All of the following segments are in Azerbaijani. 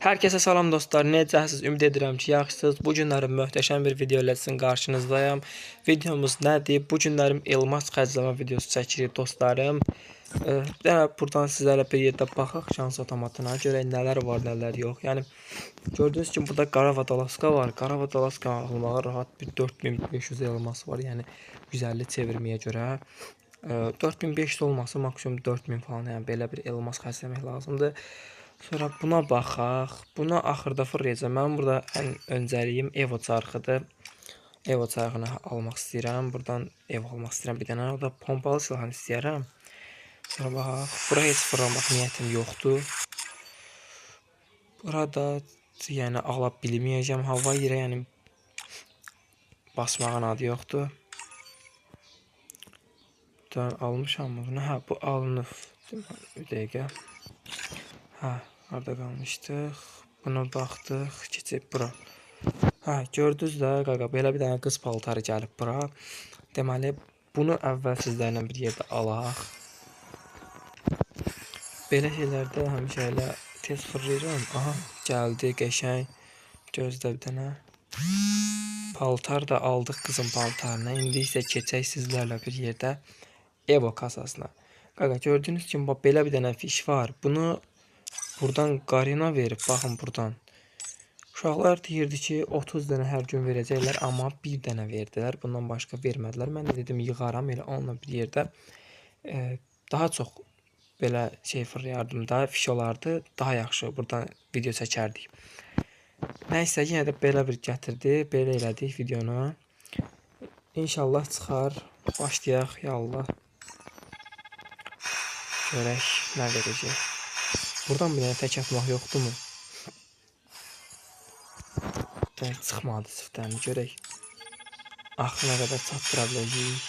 Herkese salam dostlar. Necəsiz? Ümid edirəm ki, yaxşısınız. Bu günlərim möhtəşəm bir video ilə sizin qarşınızdayım. Videomuz nədir? Bu günlərim elmas xərcləmə videosu çəkirik dostlarım. Buradan sizlərlə bir yerdə baxaq şans otomatına. Görək nələr var, nələr yox. Yəni gördüyünüz kimi burada qara vadalaska var. Qara vadalaska almağa rahat bir 4500 elmas var. Yəni 150 çevirməyə görə. 4500 olması maksimum 4000 falan. Yəni belə bir elmas xərcləmək lazımdır. Sonra buna baxaq. Buna axırda fırlayacağım. Mən burada ən öncəliyim Evo çarxıdır. Evo çarxını almaq istəyirəm. Buradan Evo almaq istəyirəm bir dənə. O da pompalı silahını istəyirəm. Sonra baxaq. Bura heç fırlamaq niyyətim yoxdur. Burada yəni ala bilməyəcəm. Hava yerə yəni basmağın adı yoxdur. Buradan almışam mı bunu? Hə, bu alınıb. Bir dəqiqə. Hə, harada qalmışdıq? Buna baxdıq, keçib bura. Hə, gördünüz də, qaqa, belə bir dənə qız paltarı gəlib bura. Deməli, bunu əvvəl sizlərlə bir yerdə alaq. Belə şeylərdə həmişə elə tez fırlayıram. Aha, gəldi, qəşəng. Gözlə bir dənə. Paltar da aldıq qızın paltarına. İndi isə keçək sizlərlə bir yerdə Evo kasasına. Qaqa, gördüyünüz kimi, belə bir dənə fiş var. Bunu buradan qarina verib, baxın buradan. Uşaqlar deyirdi ki, 30 dənə hər gün verəcəklər, amma bir dənə verdilər. Bundan başqa vermədilər. Mən də dedim, yığaram elə onunla bir yerdə. Daha çox belə şey fırlayardım da, fiş olardı. Daha yaxşı buradan video çəkərdik. Nəysə, yenə də belə bir gətirdi. Belə elədik videonu. İnşallah çıxar. Başlayaq, ya Allah. Görək, nə verəcək. Buradan bir dənə tək atmaq yoxdur mu? Çıxmadı sıfırdan, görək. Axına qədər çatdıra biləcəyik.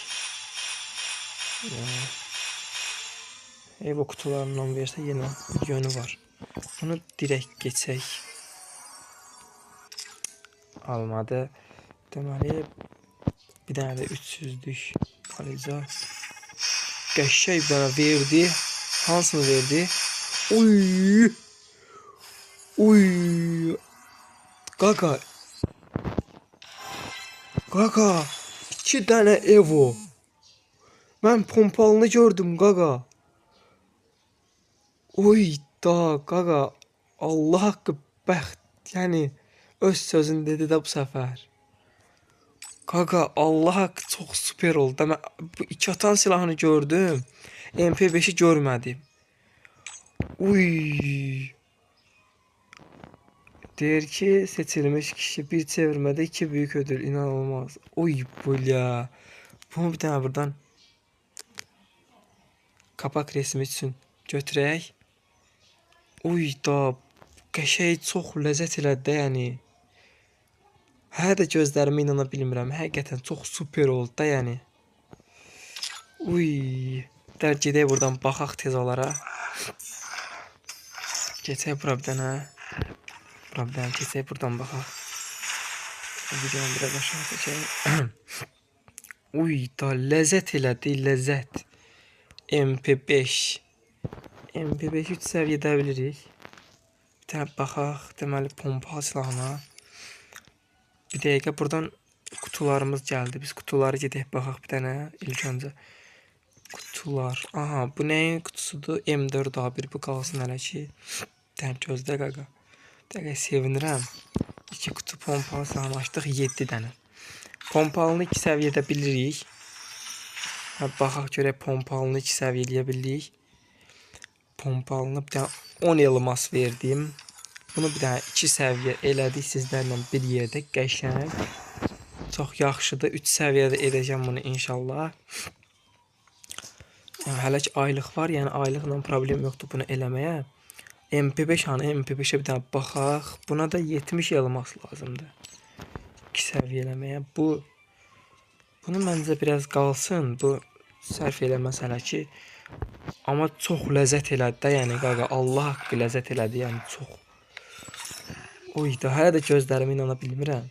Ev o kutularından versə yenə bir yönü var. Bunu direkt geçək. Almadı. Deməli, bir dənə də 300'lük kalica. Qəşəng bir dənə verdi. Hansını verdi? Uy! Uy! Qaqa! Qaqa! 2 dənə Evo. Mən pompalını gördüm qaqa. Uy da qaqa. Allah haqqı bəxt. Yəni öz sözünü dedi də bu səfər. Qaqa, Allah haqqı çox super oldu. Mən bu 2 atan silahını gördüm. MP5'i görmədim. Uy. Deyir ki, seçilmiş kişi bir çevirmede 2 büyük ödül. İnanılmaz. Uy bula. Bunu bir tane buradan kapak resmi üçün götürək. Uy da qəşəng çox ləzzət elədi də yəni. Hələ də gözlərimə inana bilmirəm. Həqiqətən çox super oldu da yəni. Uy. Dər gedək buradan baxaq tez olaraq. Keçək bura bir dənə. Bura bir dənə keçək buradan baxaq. Videonu biraz aşağı çəkək. Uy da ləzzət elədi, ləzzət. MP5. MP5 3 səviyyədə bilirik. Bir tane baxaq, deməli pompa silahına. Bir dəqiqə buradan kutularımız gəldi. Biz kutuları gedək baxaq bir dənə ilk öncə. Kutular. Aha, bu nəyin kutusudur? M4A1 bu qalsın hələ ki. Tən gözlə qaqa. Dəqiq sevinirəm. 2 kutu pompalı silahını açdıq 7 dənə. Pompalını 2 səviyyədə bilirik. Baxaq görək pompalını 2 səviyyələyə bilirik. Pompalını bir dənə 10 elmas verdim. Bunu bir dənə 2 səviyyə elədik sizlərlə bir yerdə qəşəng. Çox yaxşıdır. 3 səviyyədə edəcəm bunu inşallah. Hələ ki aylıq var, yəni aylıqla problem yoxdur bunu eləməyə. MP5 hanı? MP5'e bir dənə baxaq. Buna da 70 elmas lazımdır. 2 səviyyə eləməyə. Bunu məncə biraz qalsın. Bu sərf eləməz hələ ki. Amma çox ləzzət elədi də, yəni qaqa, Allah haqqı ləzzət elədi, yəni çox. Oy da, hələ də gözlərimi inana bilmirəm.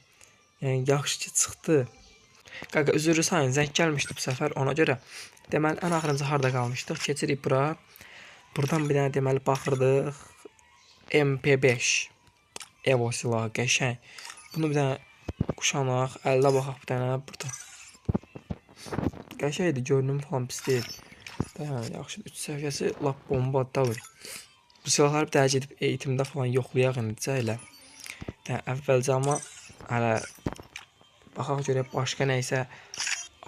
Yəni yaxşı ki çıxdı. Qaqa, üzürü sayın, zəng gəlmişdi bu səfər, ona görə. Deməli, ən axırıncı harda qalmışdıq? Keçirik bura. Buradan bir dənə deməli baxırdıq. MP5. Evo silahı qəşəng. Bunu bir dənə quşanaq, əldə baxaq bir dənə burada. Qəşəngdir, görünüm falan pis deyil. Dayan, yaxşıdır. 3 səviyyəsi lap bomba davır. Bu silahları bir dənə gedib eğitimdə falan yoxlayaq indicə elə. Əvvəlcə amma hələ baxaq görək başqa nəysə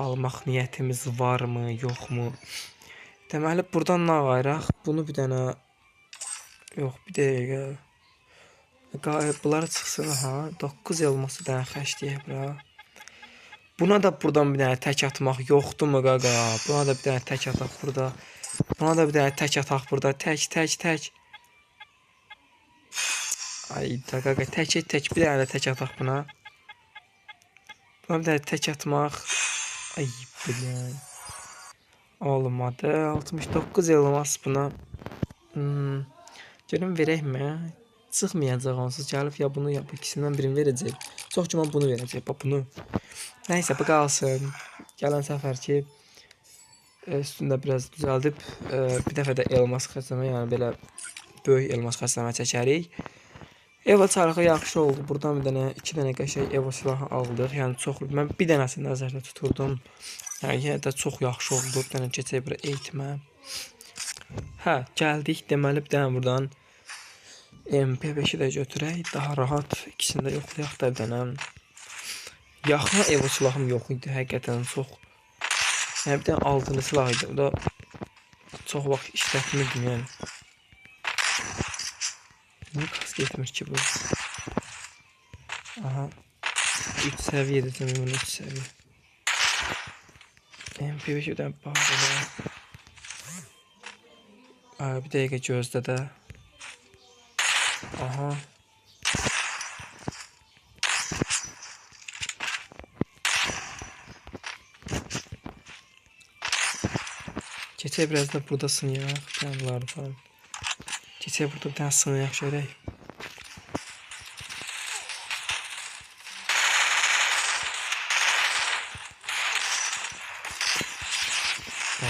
almaq niyyətimiz varmı, yoxmu? Deməli buradan nə ayıraq? Bunu bir dənə yox, bir dəqiqə. Bunlar çıxsın ha. 9 elması dənə xərcləyək bura. Buna da buradan bir dənə tək atmaq yoxdurmu qaqa? Buna da bir dənə tək ataq burada. Buna da bir dənə tək ataq burada. Tək. Ay da qaqa, tək bir dənə də tək ataq buna. Buna bir dənə tək atmaq. Ay bilən. Olmadı. 69 elmas buna. Görüm verəkmi? Çıxmayacaq onsuz gəlib ya bunu ya bu ikisindən birini verəcək. Çox güman bunu verəcək. Bax bunu. Nəysə bu qalsın. Gələn səfər ki üstündə biraz düzəldib bir dəfə də elmas xərcləmə, yəni belə böyük elmas xərcləmə çəkərik. Evo çarxı yaxşı oldu. Buradan bir dənə 2 dənə qəşəng Evo silahı aldıq. Yəni çox mən bir dənəsini nəzərdə tuturdum. Yəni yenə də çox yaxşı oldu. Bir dənə keçək bura eğitimə. Hə, gəldik. Deməli bir dənə buradan MP5-i də götürək. Daha rahat ikisini də yoxlayaq da bir dənə. Yaxına Evo silahım yox idi. Həqiqətən çox. Yəni bir dənə altını silah idi. O da çox vaxt işlətmirdim yəni. Niyə kask etmir ki bu? Aha. 3 səviyyədir demək, 3 səviyyə. MP5 bir dənə bağlı. Bir dəqiqə gözlə də. Aha. Keçək biraz da burada sınayaq. Bunları falan. Keçək burada bir dənə sınayaq görək.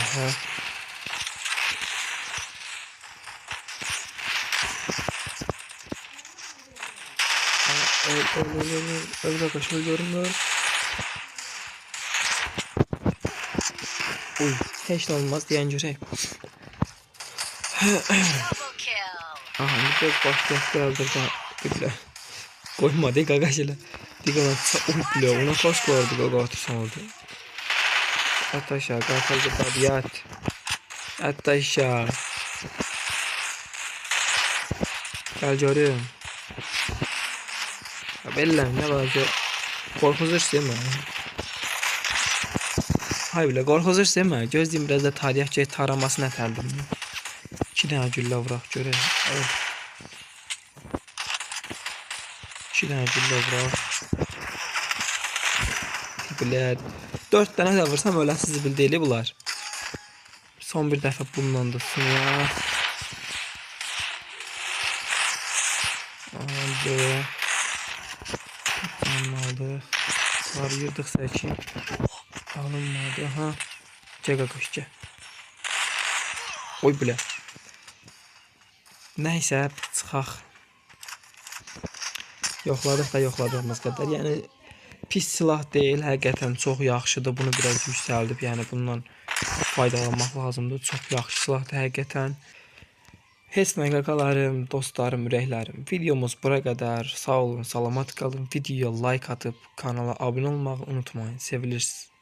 Aha. Öyle arkadaşlar görünmüyor. Uy, heç nə olmaz deyən görək. Aha, biraz başlayaq gəldir da. Bilə. Qoymadı qaqaş elə. Diqqət uy bilə, ona kask vardı qaqa atırsan orada. At aşağı, qalxaldı tabiat. At aşağı. Gəl görüm. Belləm, nə var ki? Qorxuzursun demə. Hay bilə, qorxuzursun demə. Gözləyim biraz da tariyək ki, taraması nətərdim. 2 dənə güllə vuraq görək. 2 dənə güllə vuraq. Bilə, 4 dənə də vursam öləsiz bil deyili bunlar. Son bir dəfə bununla da sınayaq. Aldı. Aldık. Var yırdık səki. Alınmadı. Ha. Gəl qaqaş gəl. Oy bilə. Nəysə çıxaq. Yoxladıq da yoxladığımız qədər. Yəni pis silah deyil, həqiqətən çox yaxşıdır. Bunu biraz yüksəldib, yəni bundan faydalanmaq lazımdır. Çox yaxşı silahdır həqiqətən. Heç nə qaqalarım, dostlarım, ürəklərim. Videomuz bura qədər. Sağ olun, salamat qalın. Videoya like atıb kanala abunə olmağı unutmayın. Sevilirsiniz.